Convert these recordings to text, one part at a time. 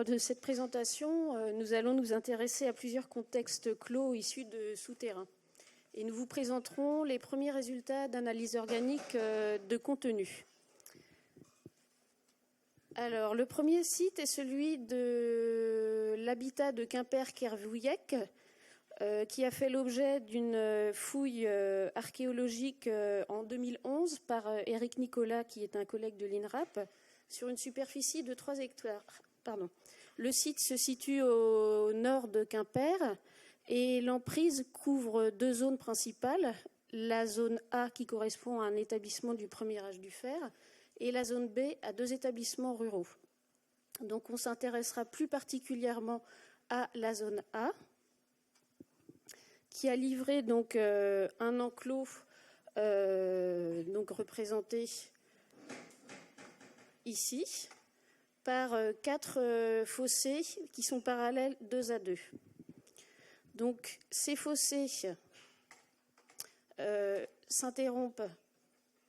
cadre de cette présentation, nous allons nous intéresser à plusieurs contextes clos issus de souterrains. Et nous vous présenterons les premiers résultats d'analyse organique de contenu. Alors, le premier site est celui de l'habitat de Quimper-Kervouillec, qui a fait l'objet d'une fouille archéologique en 2011 par Éric Nicolas, qui est un collègue de l'INRAP, sur une superficie de 3 hectares. Le site se situe au nord de Quimper et l'emprise couvre 2 zones principales, la zone A qui correspond à un établissement du premier âge du fer et la zone B à 2 établissements ruraux. Donc on s'intéressera plus particulièrement à la zone A qui a livré donc un enclos donc représenté ici par 4 fossés qui sont parallèles 2 à 2. Donc ces fossés s'interrompent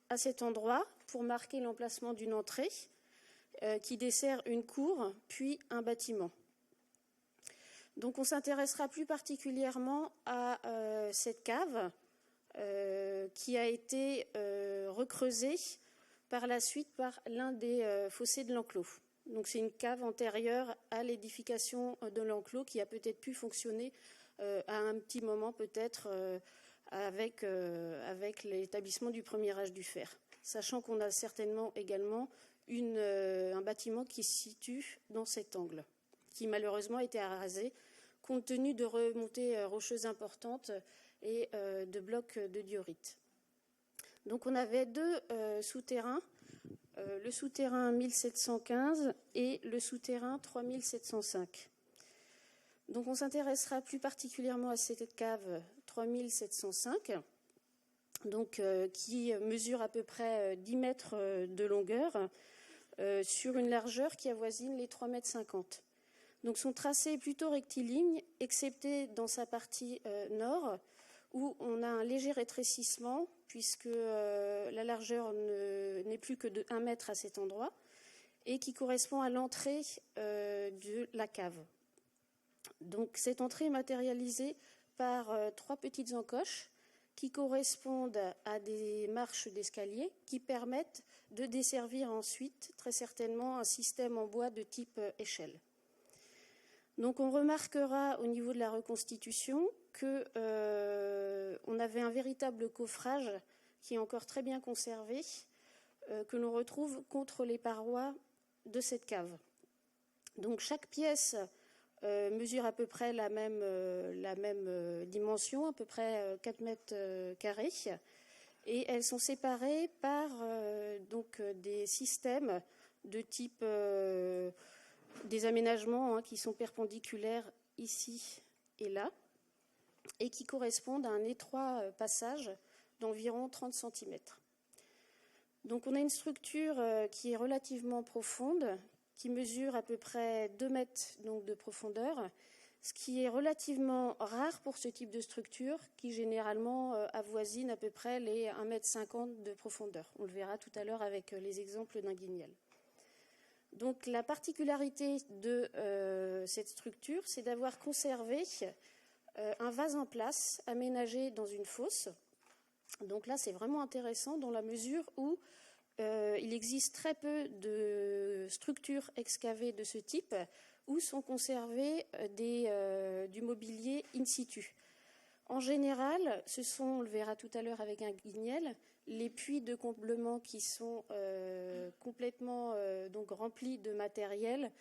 à cet endroit pour marquer l'emplacement d'une entrée qui dessert une cour puis un bâtiment. Donc on s'intéressera plus particulièrement à cette cave qui a été recreusée par la suite par l'un des fossés de l'enclos. Donc c'est une cave antérieure à l'édification de l'enclos qui a peut-être pu fonctionner à un petit moment peut-être avec l'établissement du premier âge du fer. Sachant qu'on a certainement également un bâtiment qui se situe dans cet angle, qui malheureusement a été arasé compte tenu de remontées rocheuses importantes et de blocs de diorite. Donc on avait 2 souterrains, le souterrain 1715 et le souterrain 3705. Donc on s'intéressera plus particulièrement à cette cave 3705, donc, qui mesure à peu près 10 mètres de longueur sur une largeur qui avoisine les 3,50 mètres. Donc son tracé est plutôt rectiligne, excepté dans sa partie nord, où on a un léger rétrécissement, puisque la largeur n'est plus que de 1 mètre à cet endroit, et qui correspond à l'entrée de la cave. Donc cette entrée est matérialisée par 3 petites encoches qui correspondent à des marches d'escalier qui permettent de desservir ensuite très certainement un système en bois de type échelle. Donc on remarquera au niveau de la reconstitution que on avait un véritable coffrage qui est encore très bien conservé, que l'on retrouve contre les parois de cette cave. Donc chaque pièce mesure à peu près la même dimension, à peu près 4 mètres carrés, et elles sont séparées par donc des systèmes de type des aménagements qui sont perpendiculaires ici et là, et qui correspondent à un étroit passage d'environ 30 cm. Donc on a une structure qui est relativement profonde, qui mesure à peu près 2 mètres donc, de profondeur, ce qui est relativement rare pour ce type de structure, qui généralement avoisine à peu près les 1,50 m de profondeur. On le verra tout à l'heure avec les exemples d'un guignol. Donc la particularité de cette structure, c'est d'avoir conservé un vase en place aménagé dans une fosse. Donc là, c'est vraiment intéressant dans la mesure où il existe très peu de structures excavées de ce type où sont conservés du mobilier in situ. En général, ce sont, on le verra tout à l'heure avec un guignol, les puits de comblement qui sont complètement donc remplis de matériel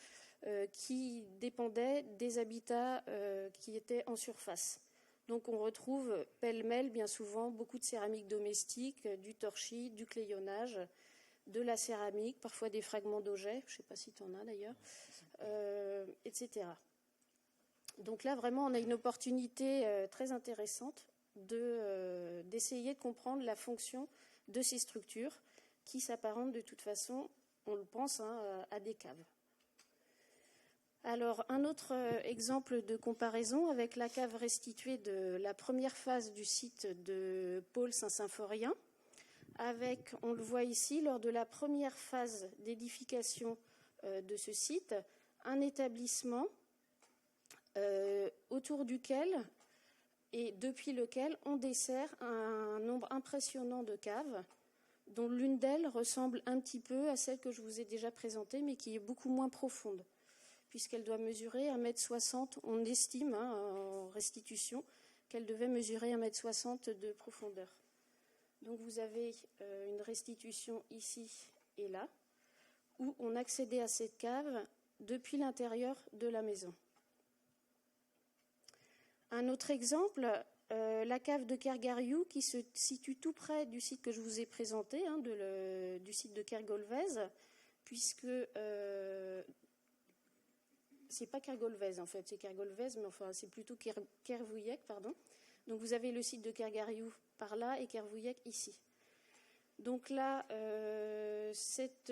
qui dépendait des habitats qui étaient en surface. Donc on retrouve pêle-mêle bien souvent beaucoup de céramique domestique, du torchis, du clayonnage, de la céramique, parfois des fragments d'objets, je ne sais pas si tu en as d'ailleurs, etc. Donc là vraiment on a une opportunité très intéressante d'essayer de comprendre la fonction de ces structures qui s'apparentent de toute façon, on le pense, à des caves. Alors, un autre exemple de comparaison avec la cave restituée de la première phase du site de Paul Saint-Symphorien, avec, on le voit ici, lors de la première phase d'édification de ce site, un établissement autour duquel et depuis lequel on dessert un nombre impressionnant de caves, dont l'une d'elles ressemble un petit peu à celle que je vous ai déjà présentée, mais qui est beaucoup moins profonde, puisqu'elle doit mesurer 1,60 m. On estime, en restitution, qu'elle devait mesurer 1,60 m de profondeur. Donc vous avez une restitution ici et là, où on accédait à cette cave depuis l'intérieur de la maison. Un autre exemple, la cave de Kergariou, qui se situe tout près du site que je vous ai présenté, du site de Kergolvez, puisque c'est pas Kergolvez en fait, c'est Kergolvez, mais enfin c'est plutôt Kervouillec, pardon. Donc vous avez le site de Kergariou par là et Kervouillec ici. Donc là, cet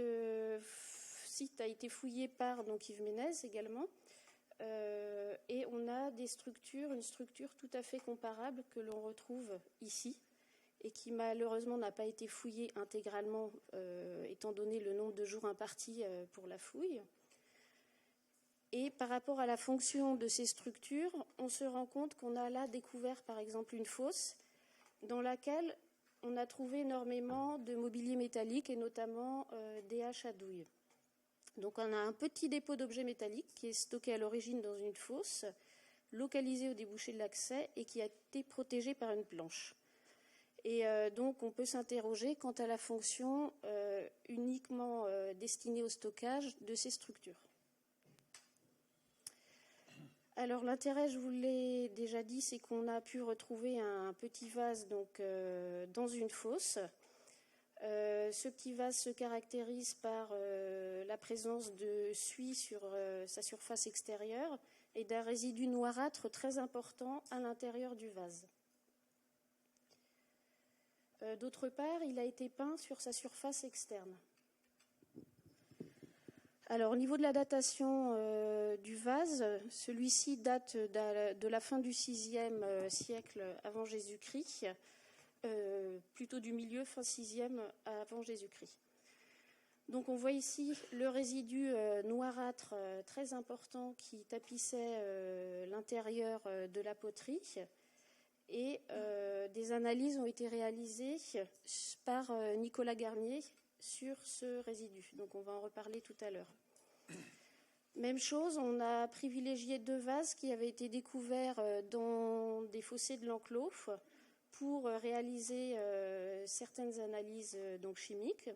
site a été fouillé par Yves Ménez également. Et on a une structure tout à fait comparable que l'on retrouve ici et qui malheureusement n'a pas été fouillée intégralement étant donné le nombre de jours impartis pour la fouille. Et par rapport à la fonction de ces structures, on se rend compte qu'on a là découvert par exemple une fosse dans laquelle on a trouvé énormément de mobilier métallique et notamment des haches à douille. Donc on a un petit dépôt d'objets métalliques qui est stocké à l'origine dans une fosse, localisé au débouché de l'accès et qui a été protégé par une planche. Et donc on peut s'interroger quant à la fonction uniquement destinée au stockage de ces structures. Alors l'intérêt, je vous l'ai déjà dit, c'est qu'on a pu retrouver un petit vase dans une fosse. Ce petit vase se caractérise par la présence de suie sur sa surface extérieure et d'un résidu noirâtre très important à l'intérieur du vase. D'autre part, il a été peint sur sa surface externe. Alors, au niveau de la datation du vase, celui-ci date de la fin du VIe siècle avant Jésus-Christ, plutôt du milieu, fin 6e avant Jésus-Christ. Donc on voit ici le résidu noirâtre très important qui tapissait l'intérieur de la poterie et des analyses ont été réalisées par Nicolas Garnier sur ce résidu. Donc on va en reparler tout à l'heure. Même chose, on a privilégié 2 vases qui avaient été découverts dans des fossés de l'enclos pour réaliser certaines analyses chimiques.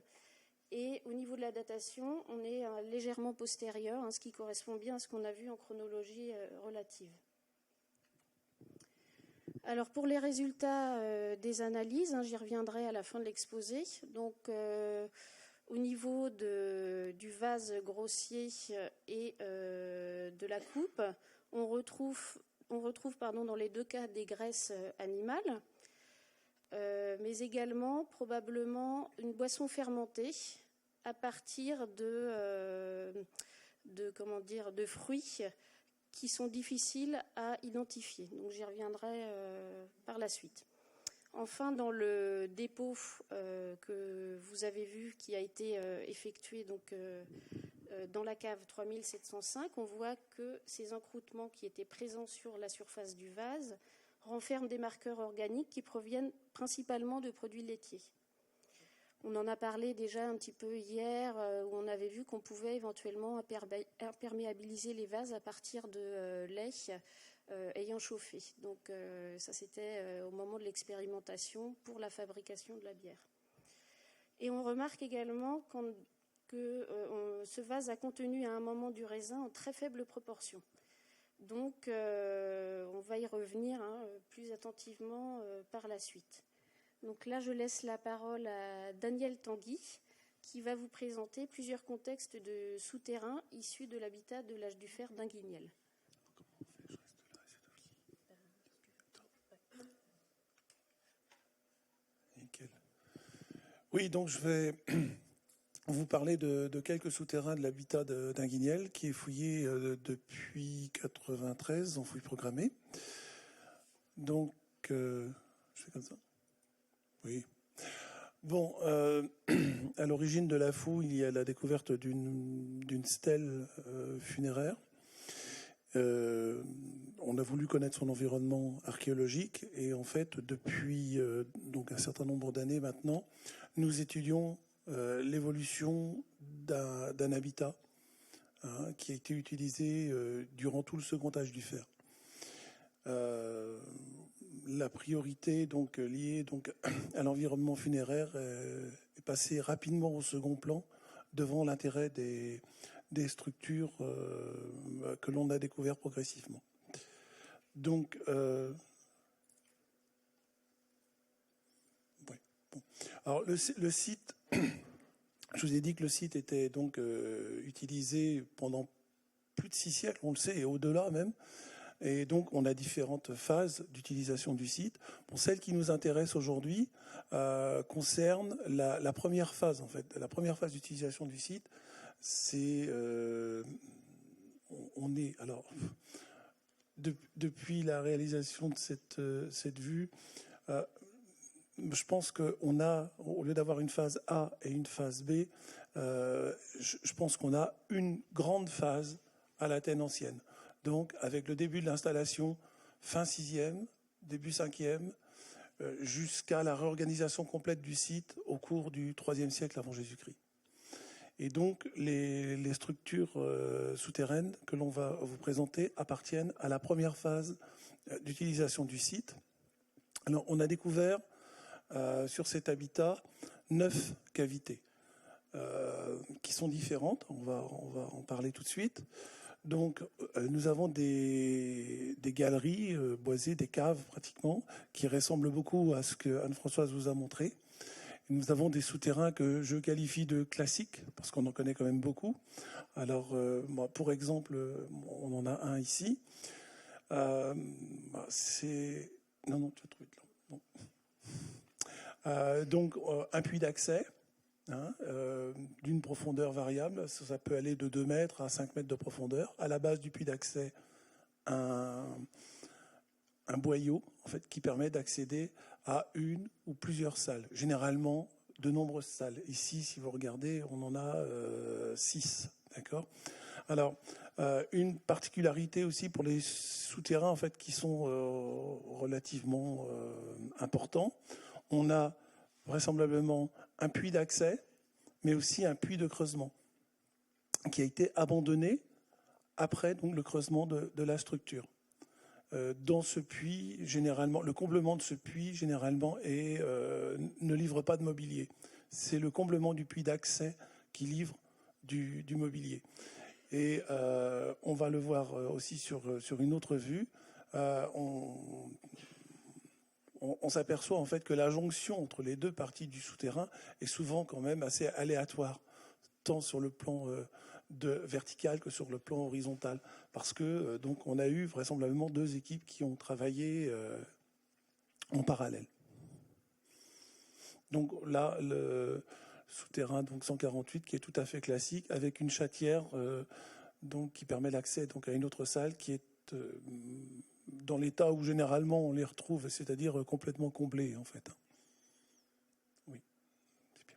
Et au niveau de la datation, on est légèrement postérieur, ce qui correspond bien à ce qu'on a vu en chronologie relative. Alors pour les résultats des analyses, j'y reviendrai à la fin de l'exposé. Donc au niveau du vase grossier et de la coupe, on retrouve dans les 2 cas des graisses animales. Mais également probablement une boisson fermentée à partir de fruits qui sont difficiles à identifier. Donc j'y reviendrai par la suite. Enfin, dans le dépôt que vous avez vu qui a été effectué dans la cave 3705, on voit que ces encroûtements qui étaient présents sur la surface du vase renferment des marqueurs organiques qui proviennent principalement de produits laitiers. On en a parlé déjà un petit peu hier, où on avait vu qu'on pouvait éventuellement imperméabiliser les vases à partir de lait ayant chauffé. Donc ça c'était au moment de l'expérimentation pour la fabrication de la bière. Et on remarque également que ce vase a contenu à un moment du raisin en très faible proportion. Donc, on va y revenir plus attentivement par la suite. Donc là, je laisse la parole à Daniel Tanguy, qui va vous présenter plusieurs contextes de souterrains issus de l'habitat de l'âge du fer d'Inguignel. Nickel. Oui, donc je vais vous parler de quelques souterrains de l'habitat d'Inguignel qui est fouillé depuis 1993 en fouille programmée. Donc, je fais comme ça. Oui. Bon, à l'origine de la fouille, il y a la découverte d'une stèle funéraire. On a voulu connaître son environnement archéologique et en fait, depuis donc un certain nombre d'années maintenant, nous étudions l'évolution d'un habitat qui a été utilisé durant tout le second âge du fer. La priorité donc liée donc à l'environnement funéraire est passée rapidement au second plan devant l'intérêt des structures que l'on a découvert progressivement. Donc, ouais, bon. Alors le site, je vous ai dit que le site était donc utilisé pendant plus de 6 siècles, on le sait, et au-delà même. Et donc, on a différentes phases d'utilisation du site. Bon, celle qui nous intéresse aujourd'hui concerne la première phase, en fait. La première phase d'utilisation du site, c'est... on est... Alors, depuis la réalisation de cette vue, je pense qu'on a, au lieu d'avoir une phase A et une phase B, je pense qu'on a une grande phase à l'Athènes ancienne. Donc, avec le début de l'installation, fin 6e, début 5e, jusqu'à la réorganisation complète du site au cours du 3e siècle avant Jésus-Christ. Et donc, les structures souterraines que l'on va vous présenter appartiennent à la première phase d'utilisation du site. Alors, on a découvert sur cet habitat 9 cavités qui sont différentes. On va en parler tout de suite. Donc, nous avons des galeries boisées, des caves pratiquement, qui ressemblent beaucoup à ce que Anne-Françoise vous a montré. Nous avons des souterrains que je qualifie de classiques, parce qu'on en connaît quand même beaucoup. Alors, pour exemple, on en a un ici. C'est... Non, tu as trouvé de là. Donc, un puits d'accès. D'une profondeur variable, ça peut aller de 2 mètres à 5 mètres de profondeur. À la base du puits d'accès, un boyau en fait, qui permet d'accéder à une ou plusieurs salles, généralement de nombreuses salles. Ici, si vous regardez, on en a 6. D'accord ? Alors, une particularité aussi pour les souterrains en fait, qui sont relativement importants, on a vraisemblablement un puits d'accès, mais aussi un puits de creusement qui a été abandonné après donc, le creusement de la structure. Dans ce puits, généralement, le comblement de ce puits, généralement, ne livre pas de mobilier. C'est le comblement du puits d'accès qui livre du mobilier. Et on va le voir aussi sur une autre vue. On s'aperçoit en fait que la jonction entre les deux parties du souterrain est souvent quand même assez aléatoire, tant sur le plan vertical que sur le plan horizontal, parce que donc on a eu vraisemblablement 2 équipes qui ont travaillé en parallèle. Donc là, le souterrain donc 148 qui est tout à fait classique, avec une chatière donc qui permet l'accès donc à une autre salle qui est dans l'état où généralement on les retrouve, c'est-à-dire complètement comblés en fait. Oui, c'est bien.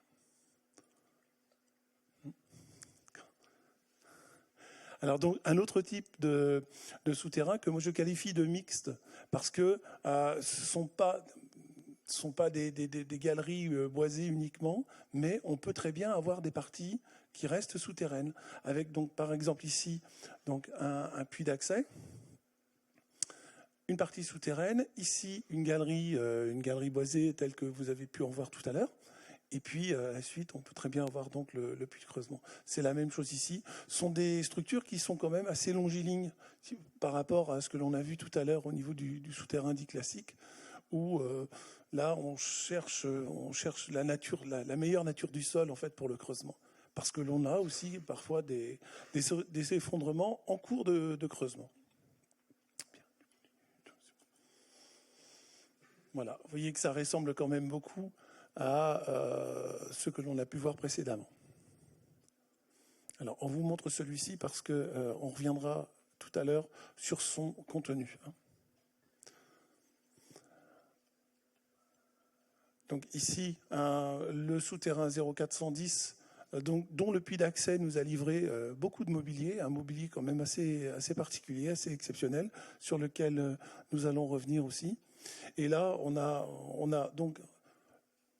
Alors donc un autre type de souterrain que moi je qualifie de mixte parce que ce sont pas des galeries boisées uniquement, mais on peut très bien avoir des parties qui restent souterraines, avec donc par exemple ici donc un puits d'accès. Une partie souterraine, ici une galerie boisée telle que vous avez pu en voir tout à l'heure. Et puis à la suite, on peut très bien avoir donc le puits de creusement. C'est la même chose ici. Ce sont des structures qui sont quand même assez longilignes par rapport à ce que l'on a vu tout à l'heure au niveau du souterrain dit classique, où là on cherche la nature, la meilleure nature du sol en fait pour le creusement. Parce que l'on a aussi parfois des effondrements en cours de creusement. Voilà, vous voyez que ça ressemble quand même beaucoup à ce que l'on a pu voir précédemment. Alors, on vous montre celui-ci parce qu'on reviendra tout à l'heure sur son contenu. Donc ici, le souterrain 0410, dont le puits d'accès nous a livré beaucoup de mobilier, un mobilier quand même assez particulier, assez exceptionnel, sur lequel nous allons revenir aussi. Et là, on a donc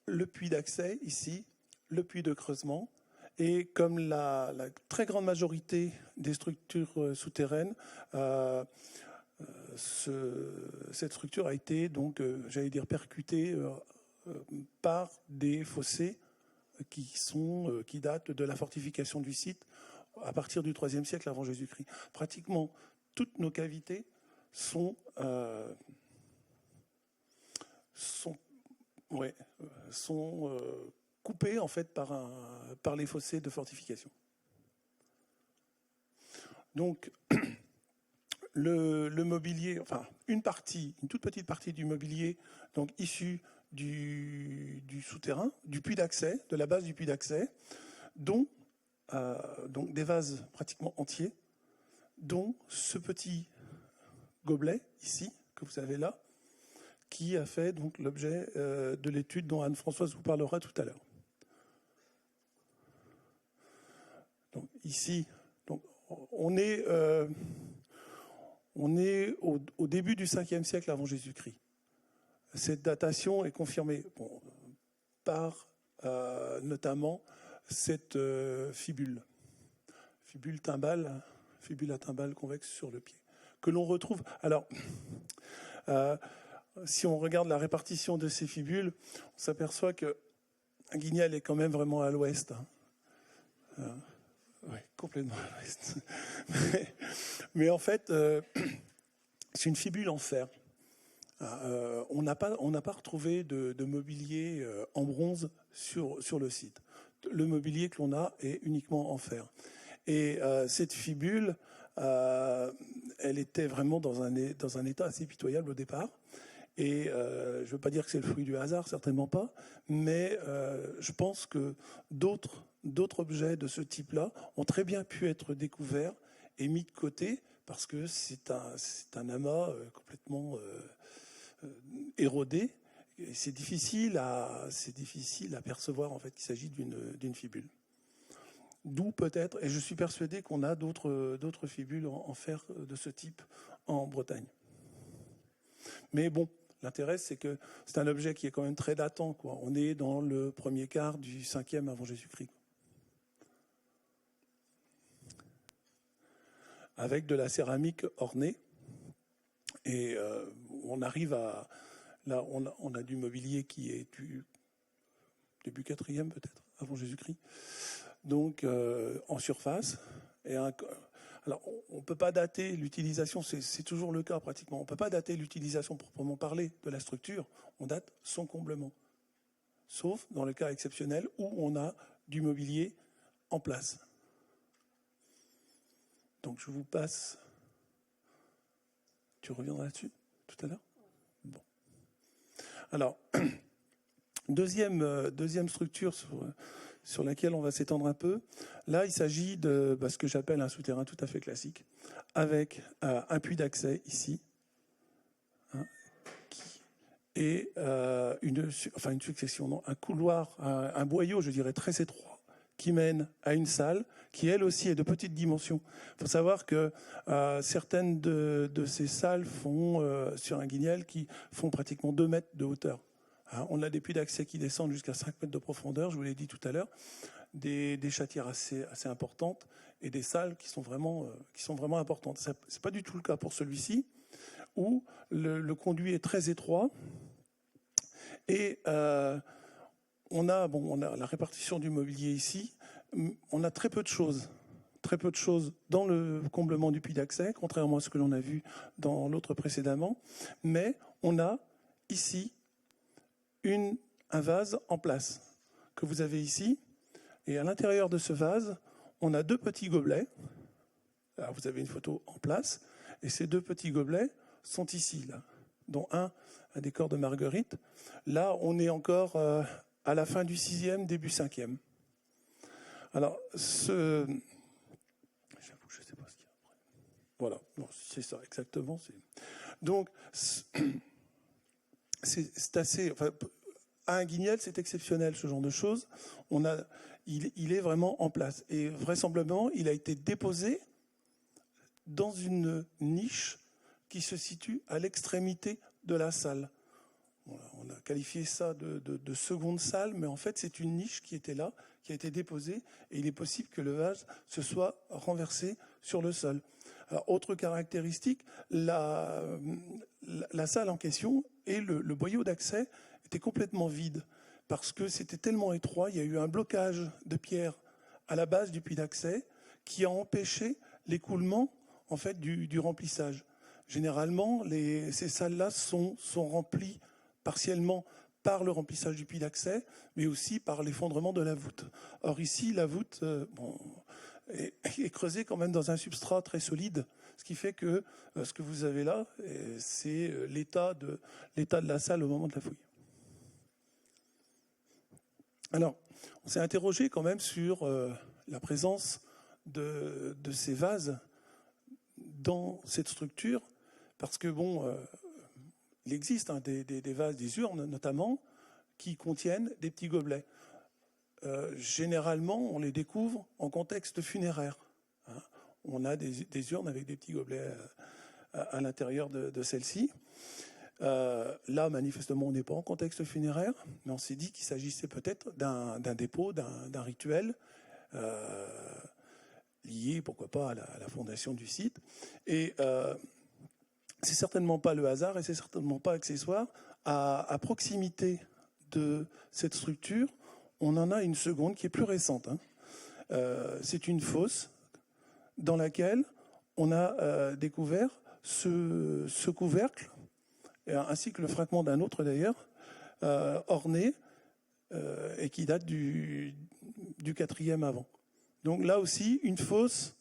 le puits d'accès ici, le puits de creusement, et comme la très grande majorité des structures souterraines, cette structure a été donc, j'allais dire, percutée par des fossés qui datent de la fortification du site à partir du IIIe siècle avant Jésus-Christ. Pratiquement toutes nos cavités sont coupées en fait par les fossés de fortification. Donc le mobilier, enfin une toute petite partie du mobilier, donc issu du souterrain, du puits d'accès, de la base du puits d'accès, dont donc des vases pratiquement entiers, dont ce petit gobelet ici que vous avez là, qui a fait donc l'objet de l'étude dont Anne-Françoise vous parlera tout à l'heure. Donc ici, donc, on est au début du 5e siècle avant Jésus-Christ. Cette datation est confirmée par notamment cette fibule à timbale convexe sur le pied, que l'on retrouve. Alors, si on regarde la répartition de ces fibules, on s'aperçoit que Guignel est quand même vraiment à l'ouest. Oui, complètement à l'ouest. Mais en fait, c'est une fibule en fer. On n'a pas retrouvé de mobilier en bronze sur le site. Le mobilier que l'on a est uniquement en fer. Et cette fibule, elle était vraiment dans un état assez pitoyable au départ. Et je ne veux pas dire que c'est le fruit du hasard, certainement pas, mais je pense que d'autres objets de ce type-là ont très bien pu être découverts et mis de côté parce que c'est un amas complètement érodé. Et c'est difficile à percevoir en fait qu'il s'agit d'une fibule. D'où peut-être, et je suis persuadé qu'on a d'autres fibules en fer de ce type en Bretagne. Mais bon, l'intérêt, c'est que c'est un objet qui est quand même très datant, quoi. On est dans le premier quart du 5e avant Jésus-Christ. Avec de la céramique ornée. Et on arrive à... Là, on a du mobilier qui est du début 4e peut-être, avant Jésus-Christ. Donc, en surface. Alors, on ne peut pas dater l'utilisation, c'est toujours le cas pratiquement. On ne peut pas dater l'utilisation proprement parlée de la structure. On date son comblement. Sauf dans le cas exceptionnel où on a du mobilier en place. Donc, je vous passe... Tu reviendras là-dessus tout à l'heure ? Bon. Alors, deuxième structure sur laquelle on va s'étendre un peu. Là, il s'agit de ce que j'appelle un souterrain tout à fait classique, avec un puits d'accès ici, et une succession, non, un couloir, un boyau, je dirais, très étroit, qui mène à une salle qui, elle aussi, est de petite dimension. Il faut savoir que certaines de ces salles sur un guignel qui font pratiquement 2 mètres de hauteur. On a des puits d'accès qui descendent jusqu'à 5 mètres de profondeur, je vous l'ai dit tout à l'heure, des chatières assez importantes et des salles qui sont vraiment importantes. Ce n'est pas du tout le cas pour celui-ci, où le conduit est très étroit et on a la répartition du mobilier ici. On a très peu de choses dans le comblement du puits d'accès, contrairement à ce que l'on a vu dans l'autre précédemment, mais on a ici un vase en place que vous avez ici, et à l'intérieur de ce vase, on a 2 petits gobelets. Alors vous avez une photo en place, et ces 2 petits gobelets sont ici, là, dont un décor de marguerite. Là, on est encore à la fin du 6e, début 5e. Alors, j'avoue, je ne sais pas ce qu'il y a après. Voilà, non, c'est ça, exactement. Donc, c'est assez... à Anguignelles, c'est exceptionnel, ce genre de choses. Il est vraiment en place. Et vraisemblablement, il a été déposé dans une niche qui se situe à l'extrémité de la salle. On a qualifié ça de seconde salle, mais en fait, c'est une niche qui était là, qui a été déposée, et il est possible que le vase se soit renversé sur le sol. Alors, autre caractéristique, la salle en question et le boyau d'accès étaient complètement vides, parce que c'était tellement étroit, il y a eu un blocage de pierre à la base du puits d'accès qui a empêché l'écoulement en fait, du remplissage. Généralement, ces salles-là sont remplies partiellement par le remplissage du puits d'accès, mais aussi par l'effondrement de la voûte. Or ici, la voûte est creusée quand même dans un substrat très solide, ce qui fait que ce que vous avez là, c'est l'état de la salle au moment de la fouille. Alors, on s'est interrogé quand même sur la présence de ces vases dans cette structure, parce que il existe des vases, des urnes notamment, qui contiennent des petits gobelets. Généralement, on les découvre en contexte funéraire. On a des urnes avec des petits gobelets à l'intérieur de celles-ci. Là, manifestement, on n'est pas en contexte funéraire, mais on s'est dit qu'il s'agissait peut-être d'un dépôt, d'un rituel lié, pourquoi pas, à la fondation du site. Et c'est certainement pas le hasard et c'est certainement pas accessoire. À proximité de cette structure, on en a une seconde qui est plus récente. C'est une fosse dans laquelle on a découvert ce couvercle, ainsi que le fragment d'un autre d'ailleurs, orné, et qui date du 4e avant. Donc là aussi, une fosse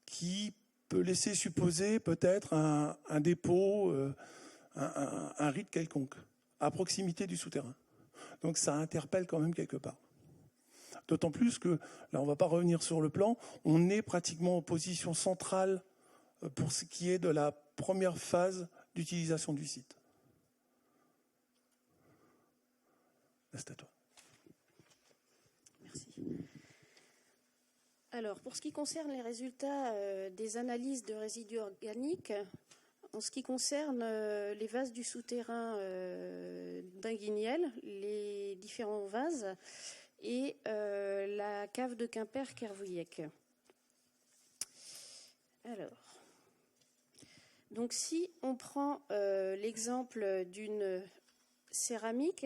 qui peut laisser supposer peut-être un dépôt, un rite quelconque, à proximité du souterrain. Donc ça interpelle quand même quelque part. D'autant plus que, là on ne va pas revenir sur le plan, on est pratiquement en position centrale pour ce qui est de la première phase d'utilisation du site. Là, c'est à toi. Merci. Alors, pour ce qui concerne les résultats des analyses de résidus organiques, en ce qui concerne les vases du souterrain d'Anguignelles, les différents vases, et la cave de Quimper-Kervouillec. Alors, donc si on prend l'exemple d'une céramique,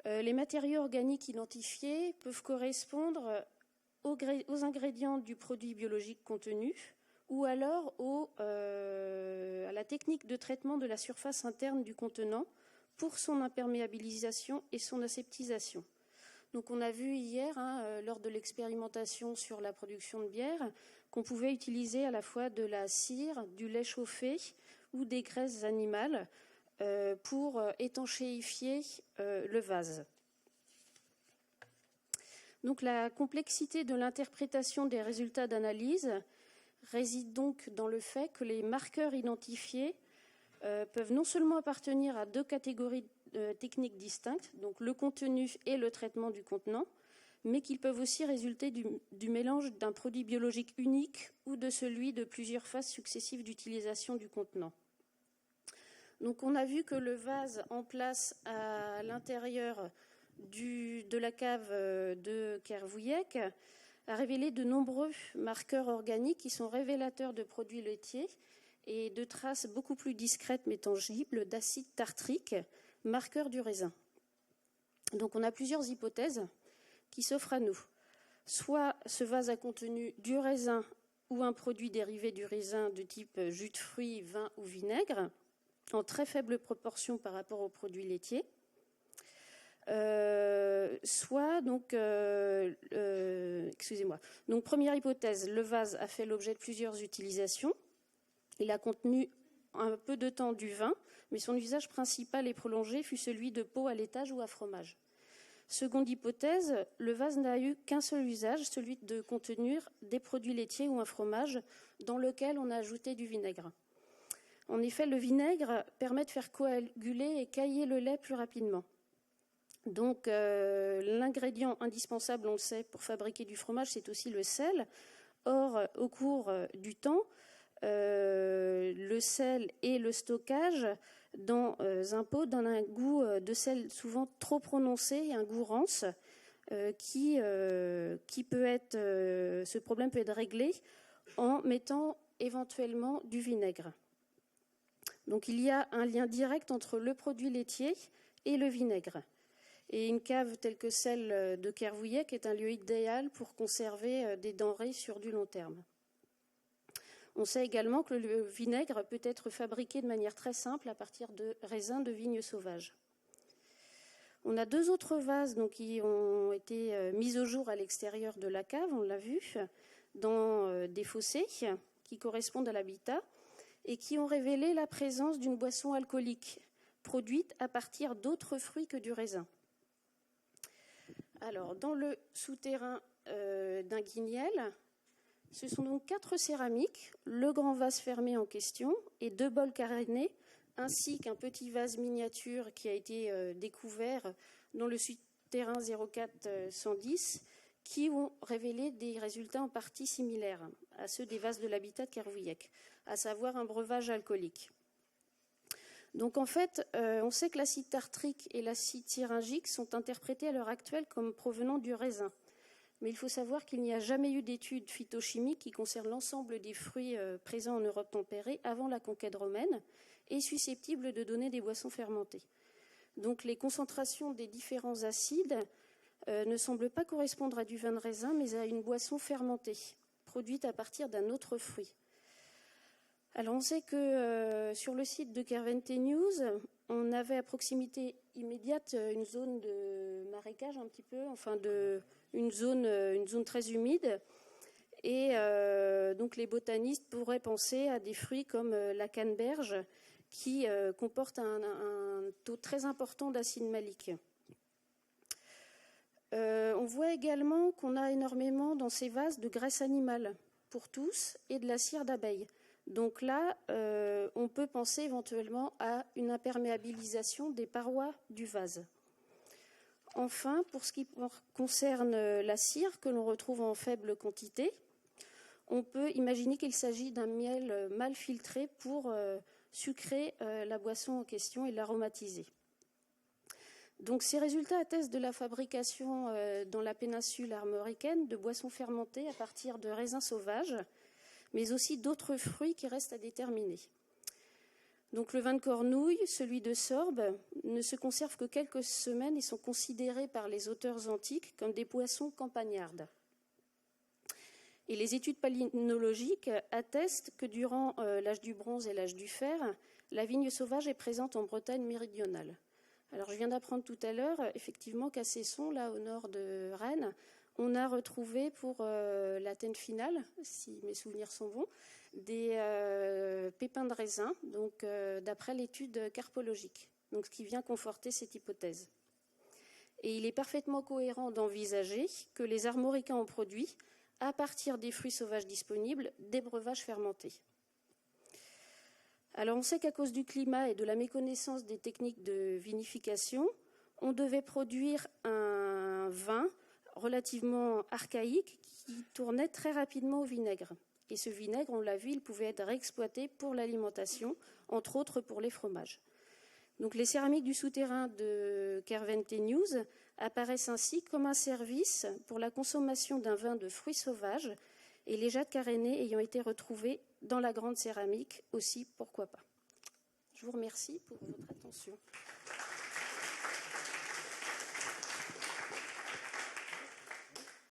les matériaux organiques identifiés peuvent correspondre aux ingrédients du produit biologique contenu ou alors à la technique de traitement de la surface interne du contenant pour son imperméabilisation et son aseptisation. Donc on a vu hier, lors de l'expérimentation sur la production de bière, qu'on pouvait utiliser à la fois de la cire, du lait chauffé ou des graisses animales pour étanchéifier le vase. Donc la complexité de l'interprétation des résultats d'analyse réside donc dans le fait que les marqueurs identifiés peuvent non seulement appartenir à deux catégories techniques distinctes, donc le contenu et le traitement du contenant, mais qu'ils peuvent aussi résulter du mélange d'un produit biologique unique ou de celui de plusieurs phases successives d'utilisation du contenant. Donc on a vu que le vase en place à l'intérieur de la cave de Kervouillec a révélé de nombreux marqueurs organiques qui sont révélateurs de produits laitiers et de traces beaucoup plus discrètes mais tangibles d'acide tartrique, marqueurs du raisin. Donc on a plusieurs hypothèses qui s'offrent à nous. Soit ce vase a contenu du raisin ou un produit dérivé du raisin de type jus de fruits, vin ou vinaigre, en très faible proportion par rapport aux produits laitiers. Soit, donc, Donc, première hypothèse, le vase a fait l'objet de plusieurs utilisations. Il a contenu un peu de temps du vin, mais son usage principal et prolongé fut celui de pot à laitage ou à fromage. Seconde hypothèse, le vase n'a eu qu'un seul usage, celui de contenir des produits laitiers ou un fromage dans lequel on a ajouté du vinaigre. En effet, le vinaigre permet de faire coaguler et cailler le lait plus rapidement. Donc, l'ingrédient indispensable, on le sait, pour fabriquer du fromage, c'est aussi le sel. Or, au cours du temps, le sel et le stockage dans un pot donnent un goût de sel souvent trop prononcé, un goût rance, qui peut être, ce problème peut être réglé en mettant éventuellement du vinaigre. Donc, il y a un lien direct entre le produit laitier et le vinaigre. Et une cave telle que celle de Kervouillec est un lieu idéal pour conserver des denrées sur du long terme. On sait également que le vinaigre peut être fabriqué de manière très simple à partir de raisins de vigne sauvages. On a 2 autres vases donc, qui ont été mis au jour à l'extérieur de la cave, on l'a vu, dans des fossés qui correspondent à l'habitat et qui ont révélé la présence d'une boisson alcoolique produite à partir d'autres fruits que du raisin. Alors, dans le souterrain d'Inguignel, ce sont donc 4 céramiques, le grand vase fermé en question et 2 bols carénés, ainsi qu'un petit vase miniature qui a été découvert dans le souterrain 04-110, qui ont révélé des résultats en partie similaires à ceux des vases de l'habitat de Kervouillec, à savoir un breuvage alcoolique. Donc en fait, on sait que l'acide tartrique et l'acide syringique sont interprétés à l'heure actuelle comme provenant du raisin. Mais il faut savoir qu'il n'y a jamais eu d'études phytochimiques qui concernent l'ensemble des fruits présents en Europe tempérée avant la conquête romaine et susceptibles de donner des boissons fermentées. Donc les concentrations des différents acides ne semblent pas correspondre à du vin de raisin, mais à une boisson fermentée, produite à partir d'un autre fruit. Alors on sait que sur le site de Kervente News, on avait à proximité immédiate une zone de marécage un petit peu, enfin une zone très humide. Et donc les botanistes pourraient penser à des fruits comme la canneberge qui comporte un taux très important d'acide malique. On voit également qu'on a énormément dans ces vases de graisse animale pour tous et de la cire d'abeille. Donc là, on peut penser éventuellement à une imperméabilisation des parois du vase. Enfin, pour ce qui concerne la cire que l'on retrouve en faible quantité, on peut imaginer qu'il s'agit d'un miel mal filtré pour sucrer la boisson en question et l'aromatiser. Donc ces résultats attestent de la fabrication dans la péninsule armoricaine de boissons fermentées à partir de raisins sauvages, mais aussi d'autres fruits qui restent à déterminer. Donc le vin de Cornouille, celui de Sorbe, ne se conserve que quelques semaines et sont considérés par les auteurs antiques comme des boissons campagnardes. Et les études palynologiques attestent que durant l'âge du bronze et l'âge du fer, la vigne sauvage est présente en Bretagne méridionale. Alors je viens d'apprendre tout à l'heure, effectivement, qu'à Cesson, là au nord de Rennes, on a retrouvé pour la thène finale, si mes souvenirs sont bons, des pépins de raisin, donc d'après l'étude carpologique, donc ce qui vient conforter cette hypothèse. Et il est parfaitement cohérent d'envisager que les armoricains ont produit, à partir des fruits sauvages disponibles, des breuvages fermentés. Alors on sait qu'à cause du climat et de la méconnaissance des techniques de vinification, on devait produire un vin relativement archaïque qui tournait très rapidement au vinaigre. Et ce vinaigre, on l'a vu, il pouvait être réexploité pour l'alimentation, entre autres pour les fromages. Donc les céramiques du souterrain de Kervente News apparaissent ainsi comme un service pour la consommation d'un vin de fruits sauvages et les jades carénées ayant été retrouvées dans la grande céramique aussi, pourquoi pas. Je vous remercie pour votre attention.